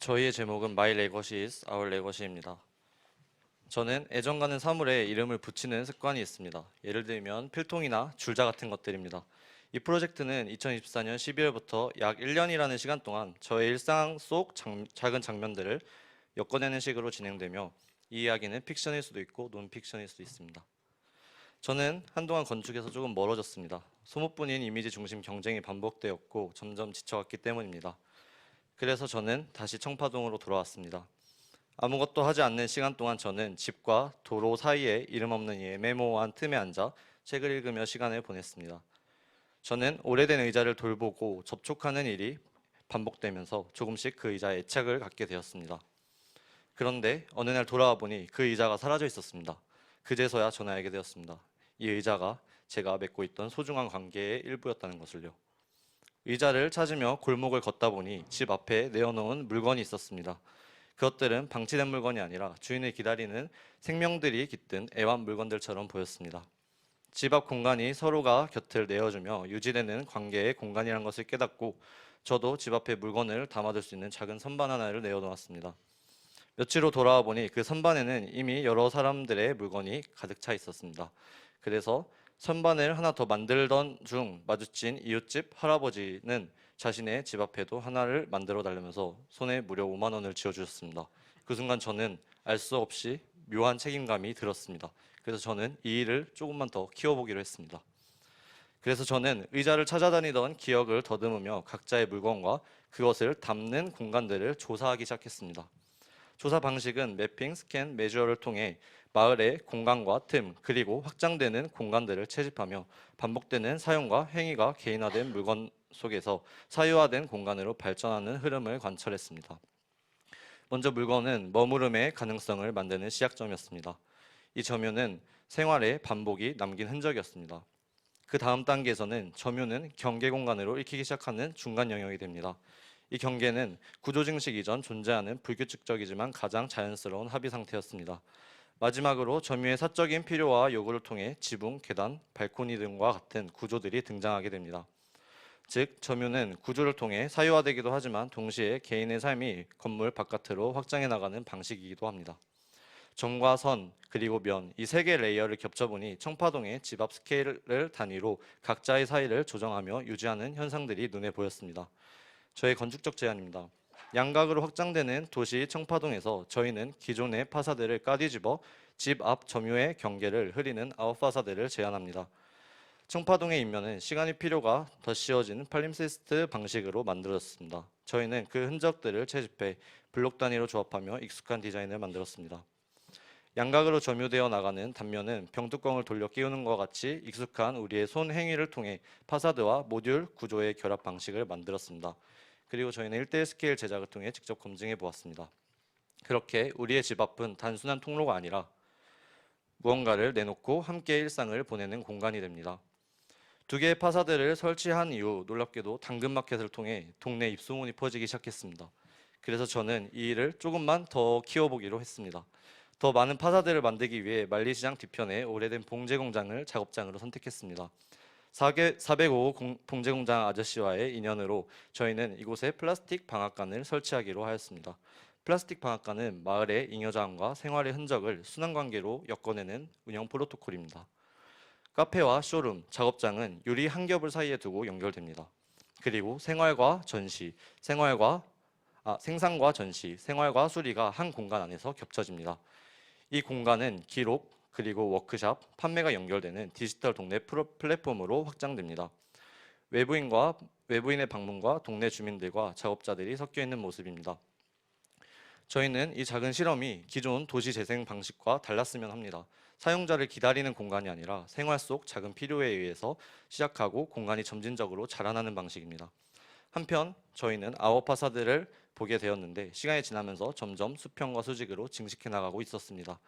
저희의 제목은 My Legacy is Our Legacy입니다. 저는 애정가는 사물에 이름을 붙이는 습관이 있습니다. 예를 들면 필통이나 줄자 같은 것들입니다. 이 프로젝트는 2024년 12월부터 약 1년이라는 시간 동안 저의 일상 속 작은 장면들을 엮어내는 식으로 진행되며 이 이야기는 픽션일 수도 있고 논픽션일 수도 있습니다. 저는 한동안 건축에서 조금 멀어졌습니다. 소모뿐인 이미지 중심 경쟁이 반복되었고 점점 지쳐갔기 때문입니다. 그래서 저는 다시 청파동으로 돌아왔습니다. 아무것도 하지 않는 시간 동안 저는 집과 도로 사이에 이름 없는 이 애매모호한 틈에 앉아 책을 읽으며 시간을 보냈습니다. 저는 오래된 의자를 돌보고 접촉하는 일이 반복되면서 조금씩 그 의자에 애착을 갖게 되었습니다. 그런데 어느 날 돌아와 보니 그 의자가 사라져 있었습니다. 그제서야 저는 알게 되었습니다. 이 의자가 제가 맺고 있던 소중한 관계의 일부였다는 것을요. 의자를 찾으며 골목을 걷다 보니 집 앞에 내어놓은 물건이 있었습니다. 그것들은 방치된 물건이 아니라 주인을 기다리는 생명들이 깃든 애완 물건들처럼 보였습니다. 집 앞 공간이 서로가 곁을 내어주며 유지되는 관계의 공간이란 것을 깨닫고 저도 집 앞에 물건을 담아둘 수 있는 작은 선반 하나를 내어놓았습니다. 며칠 후 돌아와 보니 그 선반에는 이미 여러 사람들의 물건이 가득 차 있었습니다. 그래서 선반을 하나 더 만들던 중 마주친 이웃집 할아버지는 자신의 집 앞에도 하나를 만들어 달라면서 손에 무려 5만 원을 쥐어주셨습니다. 그 순간 저는 알 수 없이 묘한 책임감이 들었습니다. 그래서 저는 이 일을 조금만 더 키워보기로 했습니다. 그래서 저는 의자를 찾아다니던 기억을 더듬으며 각자의 물건과 그것을 담는 공간들을 조사하기 시작했습니다. 조사 방식은 매핑, 스캔, 매주어를 통해 마을의 공간과 틈, 그리고 확장되는 공간들을 채집하며 반복되는 사용과 행위가 개인화된 물건 속에서 사유화된 공간으로 발전하는 흐름을 관찰했습니다. 먼저 물건은 머무름의 가능성을 만드는 시작점이었습니다. 이 점유는 생활의 반복이 남긴 흔적이었습니다. 그 다음 단계에서는 점유는 경계 공간으로 익히기 시작하는 중간 영역이 됩니다. 이 경계는 구조 증식 이전 존재하는 불규칙적이지만 가장 자연스러운 합의 상태였습니다. 마지막으로 점유의 사적인 필요와 요구를 통해 지붕, 계단, 발코니 등과 같은 구조들이 등장하게 됩니다. 즉, 점유는 구조를 통해 사유화되기도 하지만 동시에 개인의 삶이 건물 바깥으로 확장해 나가는 방식이기도 합니다. 점과 선, 그리고 면, 이 세 개의 레이어를 겹쳐보니 청파동의 집 앞 스케일을 단위로 각자의 사이를 조정하며 유지하는 현상들이 눈에 보였습니다. 저의 건축적 제안입니다. 양각으로 확장되는 도시 청파동에서 저희는 기존의 파사드를 까뒤집어 집 앞 점유의 경계를 흐리는 아웃 파사드를 제안합니다. 청파동의 인면은 시간이 필요가 더 씌워진 팔림시스트 방식으로 만들어졌습니다. 저희는 그 흔적들을 채집해 블록 단위로 조합하며 익숙한 디자인을 만들었습니다. 양각으로 점유되어 나가는 단면은 병뚜껑을 돌려 끼우는 것과 같이 익숙한 우리의 손 행위를 통해 파사드와 모듈 구조의 결합 방식을 만들었습니다. 그리고 저희는 1대1 스케일 제작을 통해 직접 검증해 보았습니다. 그렇게 우리의 집 앞은 단순한 통로가 아니라 무언가를 내놓고 함께 일상을 보내는 공간이 됩니다. 두 개의 파사드를 설치한 이후 놀랍게도 당근마켓을 통해 동네 입소문이 퍼지기 시작했습니다. 그래서 저는 이 일을 조금만 더 키워보기로 했습니다. 더 많은 파사드를 만들기 위해 만리시장 뒤편에 오래된 봉제 공장을 작업장으로 선택했습니다. 405 봉제 공장 아저씨와의 인연으로 저희는 이곳에 플라스틱 방앗간을 설치하기로 하였습니다. 플라스틱 방앗간은 마을의 잉여자원과 생활의 흔적을 순환관계로 엮어내는 운영 프로토콜입니다. 카페와 쇼룸, 작업장은 유리 한 겹을 사이에 두고 연결됩니다. 그리고 생산과 전시, 생활과 수리가 한 공간 안에서 겹쳐집니다. 이 공간은 기록, 그리고 워크샵, 판매가 연결되는 디지털 동네 플랫폼으로 확장됩니다. 외부인의 방문과 동네 주민들과 작업자들이 섞여 있는 모습입니다. 저희는 이 작은 실험이 기존 도시 재생 방식과 달랐으면 합니다. 사용자를 기다리는 공간이 아니라 생활 속 작은 필요에 의해서 시작하고 공간이 점진적으로 자라나는 방식입니다. 한편 저희는 아웃 파사드를 보게 되었는데 시간이 지나면서 점점 수평과 수직으로 증식해 나가고 있었습니다.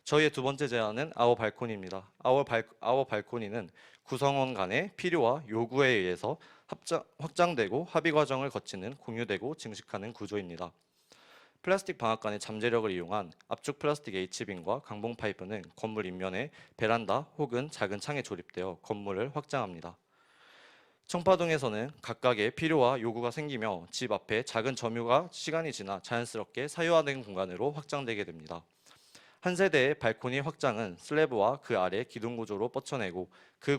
저희의 두 번째 제안은 아웃 발코니입니다. 아웃 발코니는 구성원 간의 필요와 요구에 의해서 확장되고 합의 과정을 거치는 공유되고 증식하는 구조입니다. 플라스틱 방앗간의 잠재력을 이용한 압축 플라스틱 H빔과 강봉 파이프는 건물 인면에 베란다 혹은 작은 창에 조립되어 건물을 확장합니다. 청파동에서는 각각의 필요와 요구가 생기며 집 앞에 작은 점유가 시간이 지나 자연스럽게 사유화된 공간으로 확장되게 됩니다. 한 세대의 발코니 확장은 슬래브와 그 아래 기둥 구조로 뻗쳐내고 그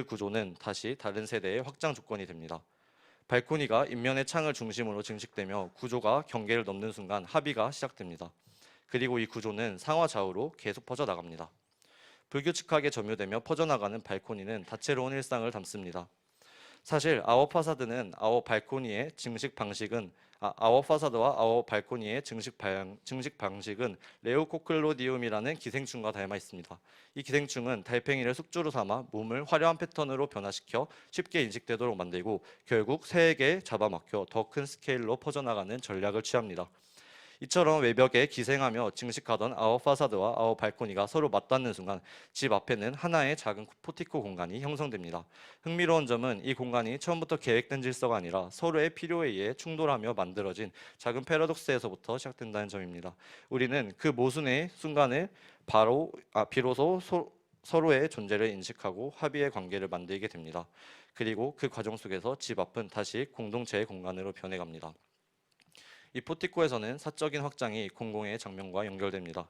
구조는 다시 다른 세대의 확장 조건이 됩니다. 발코니가 인면의 창을 중심으로 증식되며 구조가 경계를 넘는 순간 합의가 시작됩니다. 그리고 이 구조는 상하 좌우로 계속 퍼져나갑니다. 불규칙하게 점유되며 퍼져나가는 발코니는 다채로운 일상을 담습니다. 사실 아워 파사드와 아워 발코니의 증식 방식은 레오코클로디움이라는 기생충과 닮아 있습니다. 이 기생충은 달팽이를 숙주로 삼아 몸을 화려한 패턴으로 변화시켜 쉽게 인식되도록 만들고 결국 새에게 잡아먹혀 더 큰 스케일로 퍼져나가는 전략을 취합니다. 이처럼 외벽에 기생하며 증식하던 아워 파사드와 아워 발코니가 서로 맞닿는 순간 집 앞에는 하나의 작은 포티코 공간이 형성됩니다. 흥미로운 점은 이 공간이 처음부터 계획된 질서가 아니라 서로의 필요에 의해 충돌하며 만들어진 작은 패러독스에서부터 시작된다는 점입니다. 우리는 그 모순의 순간을 비로소 서로의 존재를 인식하고 합의의 관계를 만들게 됩니다. 그리고 그 과정 속에서 집 앞은 다시 공동체의 공간으로 변해갑니다. 이 포티코에서는 사적인 확장이 공공의 장면과 연결됩니다.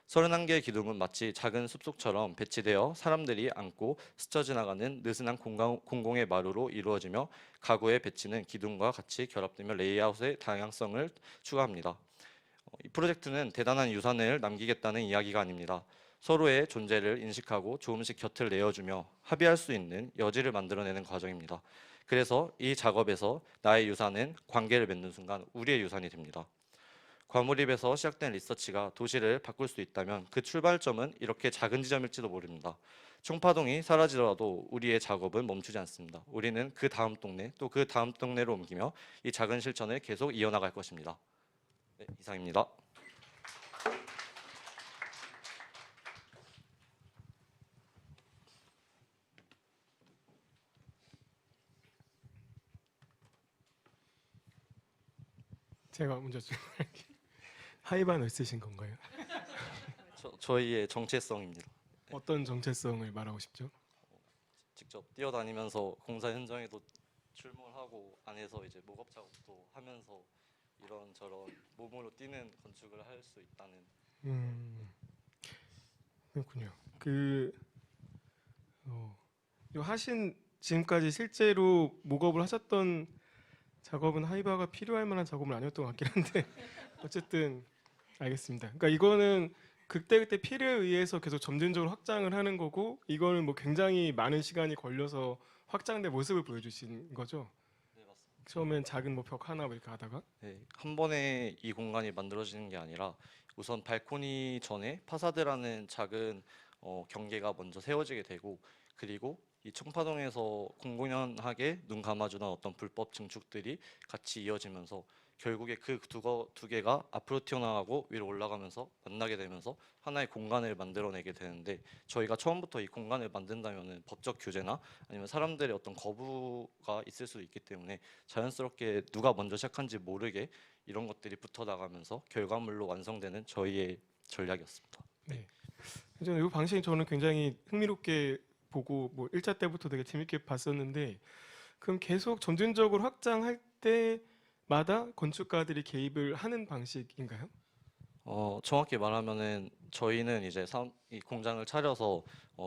31개의 기둥은 마치 작은 숲속처럼 배치되어 사람들이 앉고 스쳐 지나가는 느슨한 공공의 마루로 이루어지며 가구의 배치는 기둥과 같이 결합되며 레이아웃의 다양성을 추가합니다. 이 프로젝트는 대단한 유산을 남기겠다는 이야기가 아닙니다. 서로의 존재를 인식하고 조금씩 곁을 내어주며 합의할 수 있는 여지를 만들어내는 과정입니다. 그래서 이 작업에서 나의 유산은 관계를 맺는 순간 우리의 유산이 됩니다. 과몰입에서 시작된 리서치가 도시를 바꿀 수 있다면 그 출발점은 이렇게 작은 지점일지도 모릅니다. 청파동이 사라지더라도 우리의 작업은 멈추지 않습니다. 우리는 그 다음 동네 또 그 다음 동네로 옮기며 이 작은 실천을 계속 이어나갈 것입니다. 네, 이상입니다. 제가 먼저 질문할게요. 하이바너 있으신 건가요? 저희의 정체성입니다. 어떤 정체성을 말하고 싶죠? 직접 뛰어다니면서 공사 현장에도 출몰하고 안에서 이제 목업 작업도 하면서 이런저런 몸으로 뛰는 건축을 할 수 있다는. 그렇군요. 요 하신 지금까지 실제로 목업을 하셨던 작업은 하이바가 필요할 만한 작업은 아니었던 것 같긴 한데 어쨌든 알겠습니다. 그러니까 이거는 그때그때 필요에 의해서 계속 점진적으로 확장을 하는 거고 이거는 뭐 굉장히 많은 시간이 걸려서 확장된 모습을 보여주신 거죠. 네, 맞습니다. 처음엔 작은 뭐 벽 하나 뭐 이렇게 하다가 네, 한 번에 이 공간이 만들어지는 게 아니라 우선 발코니 전에 파사드라는 작은 경계가 먼저 세워지게 되고 그리고 이 청파동에서 공공연하게 눈 감아주는 어떤 불법 증축들이 같이 이어지면서 결국에 그 두 개가 앞으로 튀어나가고 위로 올라가면서 만나게 되면서 하나의 공간을 만들어내게 되는데 저희가 처음부터 이 공간을 만든다면은 법적 규제나 아니면 사람들의 어떤 거부가 있을 수도 있기 때문에 자연스럽게 누가 먼저 시작한지 모르게 이런 것들이 붙어 나가면서 결과물로 완성되는 저희의 전략이었습니다. 네. 저는 이 방식이 저는 굉장히 흥미롭게 보고 뭐 1차 때부터 되게 재밌게 봤었는데 그럼 계속 점진적으로 확장할 때마다 건축가들이 개입을 하는 방식인가요? 정확히 말하면은 저희는 이제 이 공장을 차려서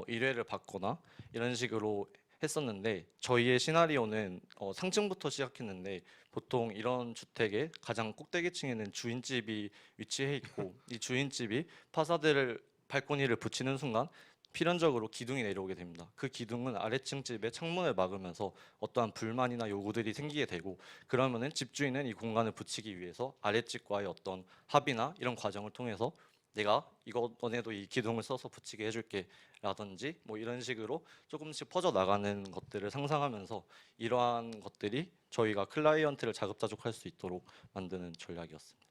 의뢰를 받거나 이런 식으로 했었는데 저희의 시나리오는 상층부터 시작했는데 보통 이런 주택의 가장 꼭대기층에는 주인집이 위치해 있고 이 주인집이 파사드를 발코니를 붙이는 순간 필연적으로 기둥이 내려오게 됩니다. 그 기둥은 아래층 집의 창문을 막으면서 어떠한 불만이나 요구들이 생기게 되고 그러면은 집주인은 이 공간을 붙이기 위해서 아래집과의 어떤 합의나 이런 과정을 통해서 내가 이번에도 이 기둥을 써서 붙이게 해줄게 라든지 뭐 이런 식으로 조금씩 퍼져 나가는 것들을 상상하면서 이러한 것들이 저희가 클라이언트를 자급자족할 수 있도록 만드는 전략이었습니다.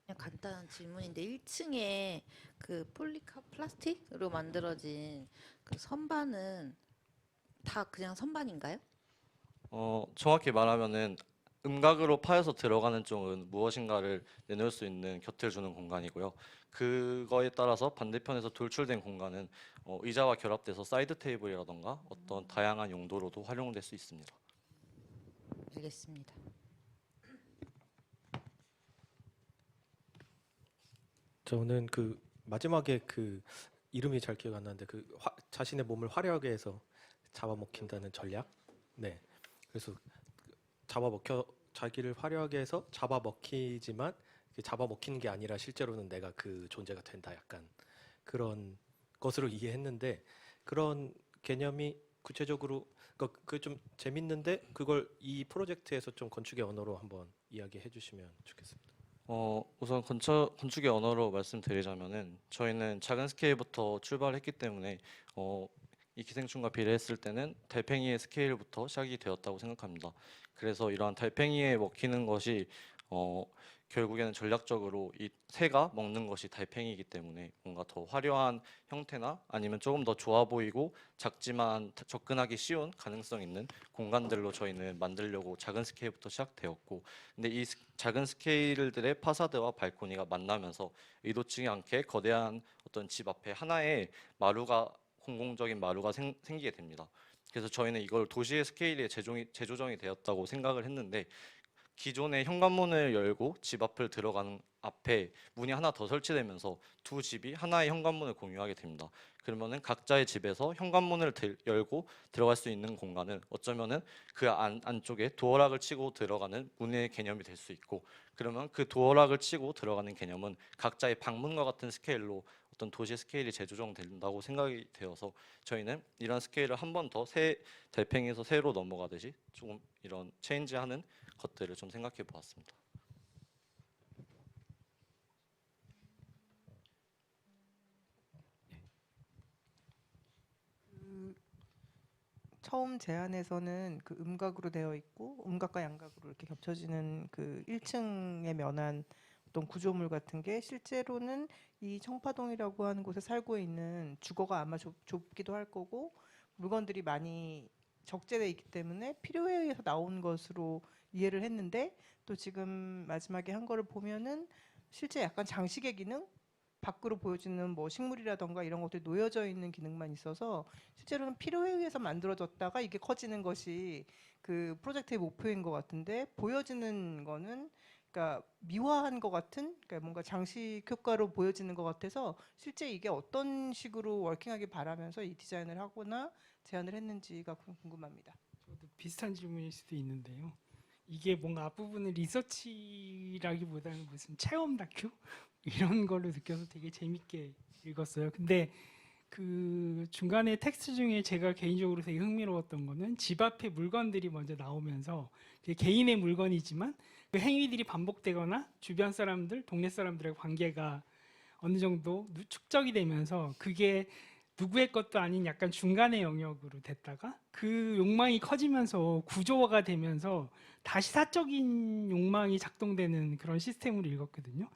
그냥 간단한 질문인데 1층에 그 플라스틱으로 만들어진 그 선반은 다 그냥 선반인가요? 정확히 말하면은 음각으로 파여서 들어가는 쪽은 무엇인가를 내놓을 수 있는 곁을 주는 공간이고요. 그거에 따라서 반대편에서 돌출된 공간은 의자와 결합돼서 사이드 테이블이라던가 어떤 다양한 용도로도 활용될 수 있습니다. 알겠습니다. 저는 그 마지막에 그 이름이 잘 기억 안 나는데 그 자신의 몸을 화려하게 해서 잡아먹힌다는 전략. 네. 그래서 자기를 화려하게 해서 잡아먹히지만 잡아먹히는 게 아니라 실제로는 내가 그 존재가 된다. 약간 그런 것으로 이해했는데 그런 개념이 구체적으로 그 좀 재밌는데 그걸 이 프로젝트에서 좀 건축의 언어로 한번 이야기해 주시면 좋겠습니다. 우선 건축의 언어로 말씀드리자면은 저희는 작은 스케일부터 출발했기 때문에 이 기생충과 비례했을 때는 달팽이의 스케일부터 시작이 되었다고 생각합니다. 그래서 이러한 달팽이에 먹히는 것이 결국에는 전략적으로 이 새가 먹는 것이 달팽이이기 때문에 뭔가 더 화려한 형태나 아니면 조금 더 좋아 보이고 작지만 접근하기 쉬운 가능성 있는 공간들로 저희는 만들려고 작은 스케일부터 시작되었고, 근데 이 작은 스케일들의 파사드와 발코니가 만나면서 의도치 않게 거대한 어떤 집 앞에 하나의 마루가 공공적인 마루가 생기게 됩니다. 그래서 저희는 이걸 도시의 스케일에 재조정이 되었다고 생각을 했는데, 기존의 현관문을 열고 집 앞을 들어가는 앞에 문이 하나 더 설치되면서 두 집이 하나의 현관문을 공유하게 됩니다. 그러면은 각자의 집에서 현관문을 열고 들어갈 수 있는 공간은 어쩌면은 그 안쪽에 도어락을 치고 들어가는 문의 개념이 될 수 있고, 그러면 그 도어락을 치고 들어가는 개념은 각자의 방문과 같은 스케일로 어떤 도시 스케일이 재조정된다고 생각이 되어서 저희는 이런 스케일을 한 번 더 새 달팽이에서 새로 넘어가듯이 조금 이런 체인지하는 것들을 좀 생각해 보았습니다. 처음 제안에서는 그 음각으로 되어 있고 음각과 양각으로 이렇게 겹쳐지는 그 1층에 면한 어떤 구조물 같은 게 실제로는 이 청파동이라고 하는 곳에 살고 있는 주거가 아마 좁기도 할 거고 물건들이 많이 적재되어 있기 때문에 필요에 의해서 나온 것으로 이해를 했는데, 또 지금 마지막에 한 거를 보면은 실제 약간 장식의 기능, 밖으로 보여지는 뭐 식물이라던가 이런 것들이 놓여져 있는 기능만 있어서 실제로는 필요에 의해서 만들어졌다가 이게 커지는 것이 그 프로젝트의 목표인 것 같은데, 보여지는 거는 그러니까 미화한 것 같은, 그러니까 뭔가 장식 효과로 보여지는 것 같아서 실제 이게 어떤 식으로 워킹하길 바라면서 이 디자인을 하거나 제안을 했는지가 궁금합니다. 저도 비슷한 질문일 수도 있는데요. 이게 뭔가 앞부분은 리서치라기보다는 무슨 체험 다큐 이런 걸로 느껴서 되게 재밌게 읽었어요. 근데 그 중간에 텍스트 중에 제가 개인적으로 되게 흥미로웠던 거는 집 앞에 물건들이 먼저 나오면서 개인의 물건이지만 그 행위들이 반복되거나 주변 사람들, 동네 사람들의 관계가 어느 정도 축적이 되면서 그게 누구의 것도 아닌 약간 중간의 영역으로 됐다가 그 욕망이 커지면서 구조화가 되면서 다시 사적인 욕망이 작동되는 그런 시스템으로 읽었거든요.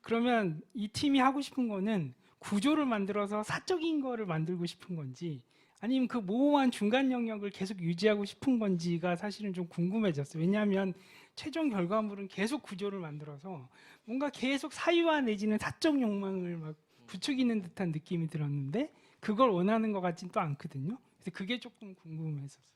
그러면 이 팀이 하고 싶은 거는 구조를 만들어서 사적인 거를 만들고 싶은 건지 아니면 그 모호한 중간 영역을 계속 유지하고 싶은 건지가 사실은 좀 궁금해졌어요. 왜냐하면 최종 결과물은 계속 구조를 만들어서 뭔가 계속 사유화 내지는 사적 욕망을 막 부추기는 듯한 느낌이 들었는데 그걸 원하는 것 같진 또 않거든요. 그래서 그게 조금 궁금했었어요.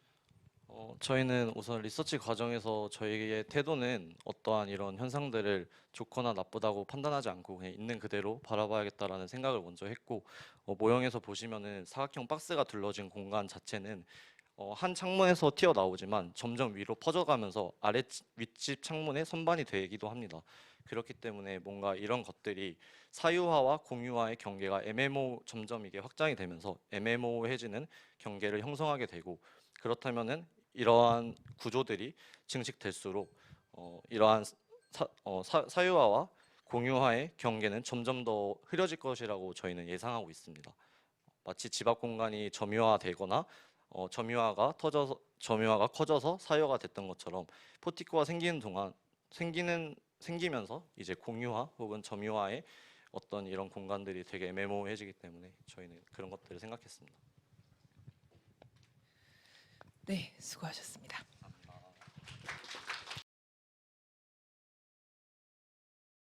저희는 우선 리서치 과정에서 저희의 태도는 어떠한 이런 현상들을 좋거나 나쁘다고 판단하지 않고 그냥 있는 그대로 바라봐야겠다라는 생각을 먼저 했고, 모형에서 보시면은 사각형 박스가 둘러진 공간 자체는 한 창문에서 튀어나오지만 점점 위로 퍼져가면서 윗집 창문에 선반이 되기도 합니다. 그렇기 때문에 뭔가 이런 것들이 사유화와 공유화의 경계가 점점 이게 확장이 되면서 애매모호해지는 경계를 형성하게 되고, 그렇다면은 이러한 구조들이 증식될수록 이러한 사유화와 공유화의 경계는 점점 더 흐려질 것이라고 저희는 예상하고 있습니다. 마치 집 앞 공간이 점유화되거나 점유화가 커져서 사유화가 됐던 것처럼 포티코가 생기면서 이제 공유화 혹은 점유화의 어떤 이런 공간들이 되게 애매모호해지기 때문에 저희는 그런 것들을 생각했습니다. 네, 수고하셨습니다.